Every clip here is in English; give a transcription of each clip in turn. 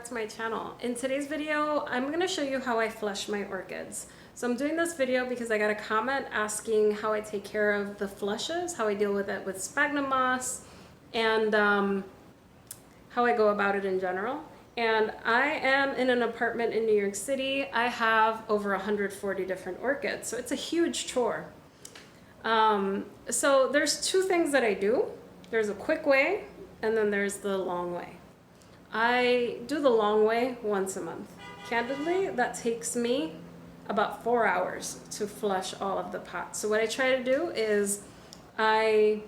to my channel. In today's video, I'm going to show you how I flush my orchids. So I'm doing this video because I got a comment asking how I take care of the flushes, how I deal with it with sphagnum moss, and how I go about it in general. And I am in an apartment in New York City. I have over 140 different orchids, so it's a huge chore. So there's two things that I do. There's a quick way, and then there's the long way. I do the long way once a month. Candidly, that takes me about 4 hours to flush all of the pots. So what I try to do is I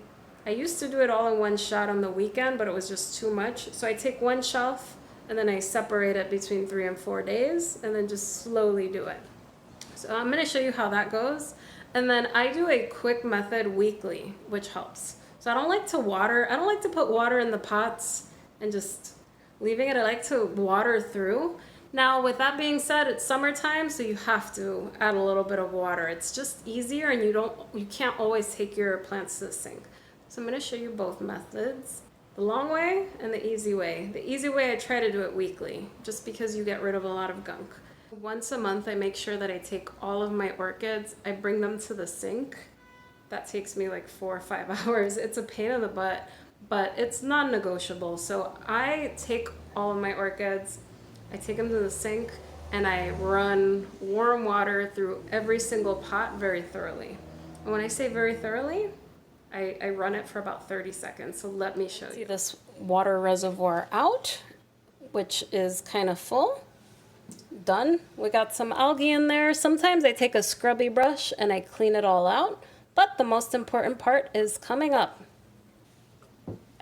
used to do it all in one shot on the weekend, but it was just too much. So I take one shelf and then I separate it between 3 and 4 days and then just slowly do it. So I'm going to show you how that goes. And then I do a quick method weekly, which helps. So I don't like to water. I don't like to put water in the pots and just leaving it. I like to water through. Now, with that being said, it's summertime, so you have to add a little bit of water. It's just easier, and you can't always take your plants to the sink. So I'm going to show you both methods, the long way and the easy way. The easy way, I try to do it weekly, just because you get rid of a lot of gunk. Once a month, I make sure that I take all of my orchids, I bring them to the sink. That takes me like 4 or 5 hours. It's a pain in the butt, but it's non-negotiable. So I take all of my orchids, I take them to the sink, and I run warm water through every single pot very thoroughly. And when I say very thoroughly, I run it for about 30 seconds. So let me show you. See this water reservoir out, which is kind of full. Done. We got some algae in there. Sometimes I take a scrubby brush and I clean it all out. But the most important part is coming up.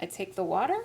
I take the water.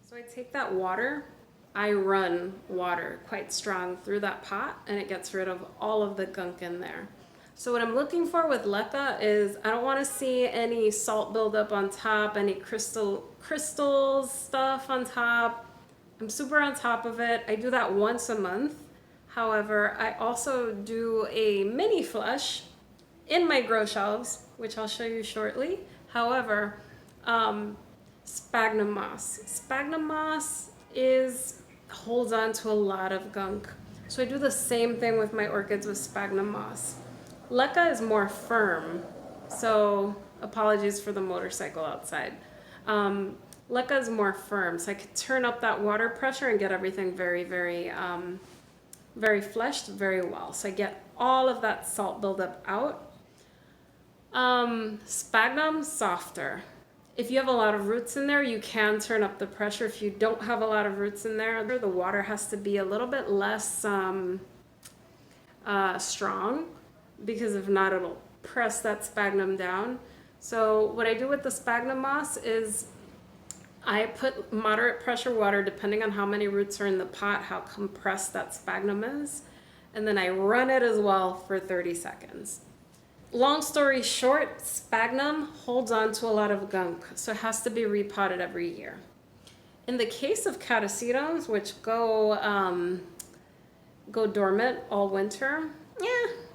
So I take that water, I run water quite strong through that pot, and it gets rid of all of the gunk in there. So what I'm looking for with Leca is I don't want to see any salt buildup on top, any crystals stuff on top. I'm super on top of it. I do that once a month. However, I also do a mini flush in my grow shelves, which I'll show you shortly. However, sphagnum moss. Sphagnum moss holds on to a lot of gunk. So I do the same thing with my orchids with sphagnum moss. Leca is more firm, so apologies for the motorcycle outside. Leca is more firm, so I could turn up that water pressure and get everything very, very, very fleshed very well. So I get all of that salt buildup out. Sphagnum, softer. If you have a lot of roots in there, you can turn up the pressure. If you don't have a lot of roots in there, the water has to be a little bit less strong, because if not, it'll press that sphagnum down. So what I do with the sphagnum moss is I put moderate pressure water, depending on how many roots are in the pot, how compressed that sphagnum is, and then I run it as well for 30 seconds. Long story short, sphagnum holds on to a lot of gunk, so it has to be repotted every year. In the case of catasetums, which go dormant all winter,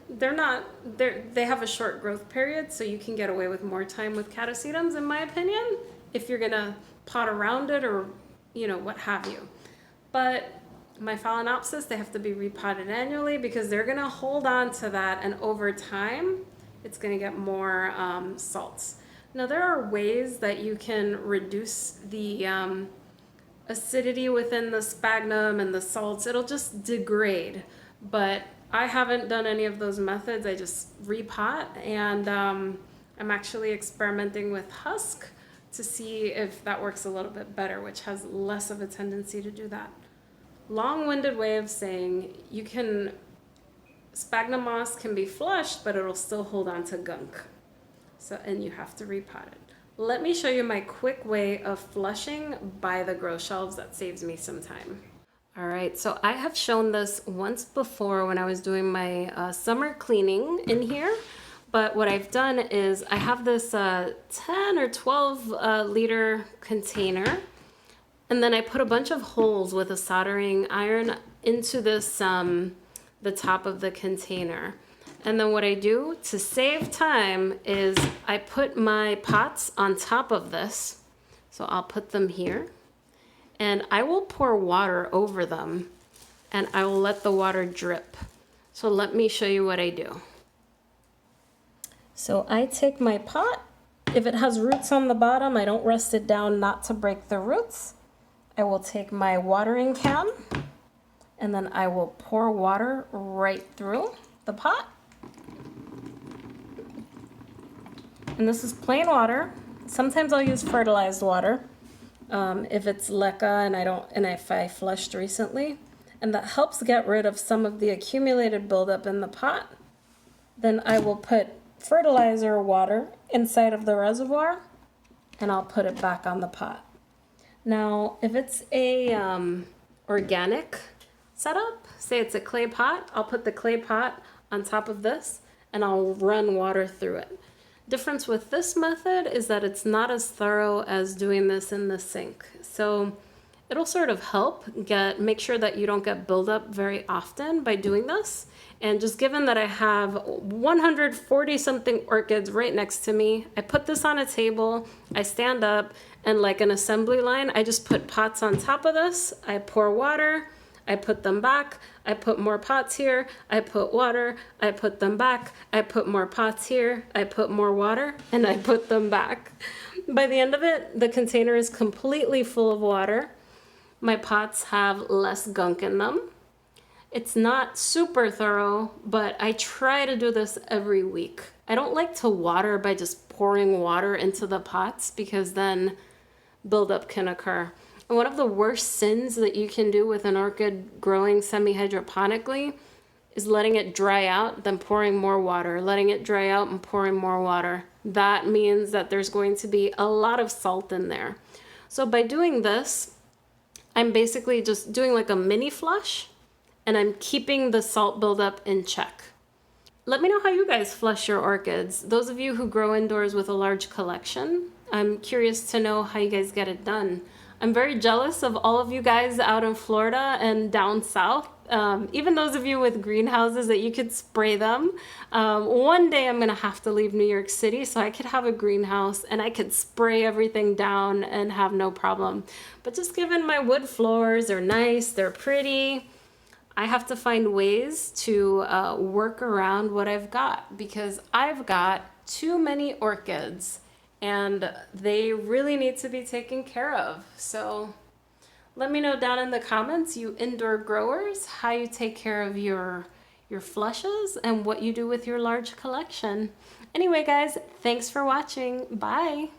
they have a short growth period, so you can get away with more time with catasetums, in my opinion, if you're gonna pot around it or what have you. But my Phalaenopsis, they have to be repotted annually because they're gonna hold on to that, and over time it's going to get more salts. Now, there are ways that you can reduce the acidity within the sphagnum and the salts. It'll just degrade, but I haven't done any of those methods. I just repot, and I'm actually experimenting with husk to see if that works a little bit better, which has less of a tendency to do that. Long-winded way of saying sphagnum moss can be flushed, but it'll still hold on to gunk. So, and you have to repot it. Let me show you my quick way of flushing by the grow shelves that saves me some time. All right, so I have shown this once before when I was doing my summer cleaning in here, but what I've done is I have this 10 or 12 liter container, and then I put a bunch of holes with a soldering iron into this, the top of the container. And then what I do to save time is I put my pots on top of this. So I'll put them here and I will pour water over them and I will let the water drip. So let me show you what I do. So I take my pot. If it has roots on the bottom, I don't rest it down not to break the roots. I will take my watering can and then I will pour water right through the pot. And this is plain water. Sometimes I'll use fertilized water if it's Leca and if I flushed recently. And that helps get rid of some of the accumulated buildup in the pot. Then I will put fertilizer water inside of the reservoir and I'll put it back on the pot. Now, if it's a organic setup, say it's a clay pot, I'll put the clay pot on top of this and I'll run water through it. Difference with this method is that it's not as thorough as doing this in the sink. So it'll sort of help make sure that you don't get buildup very often by doing this. And just given that I have 140 something orchids right next to me, I put this on a table, I stand up, and like an assembly line, I just put pots on top of this, I pour water, I put them back, I put more pots here, I put water, I put them back, I put more pots here, I put more water, and I put them back. By the end of it, the container is completely full of water. My pots have less gunk in them. It's not super thorough, but I try to do this every week. I don't like to water by just pouring water into the pots because then buildup can occur. And one of the worst sins that you can do with an orchid growing semi-hydroponically is letting it dry out, then pouring more water, letting it dry out and pouring more water. That means that there's going to be a lot of salt in there. So by doing this, I'm basically just doing like a mini flush and I'm keeping the salt buildup in check. Let me know how you guys flush your orchids. Those of you who grow indoors with a large collection, I'm curious to know how you guys get it done. I'm very jealous of all of you guys out in Florida and down south. Even those of you with greenhouses that you could spray them. One day I'm gonna have to leave New York City so I could have a greenhouse and I could spray everything down and have no problem. But just given my wood floors are nice, they're pretty, I have to find ways to work around what I've got because I've got too many orchids and they really need to be taken care of. So let me know down in the comments, you indoor growers, how you take care of your flushes and what you do with your large collection. Anyway, guys, thanks for watching. Bye.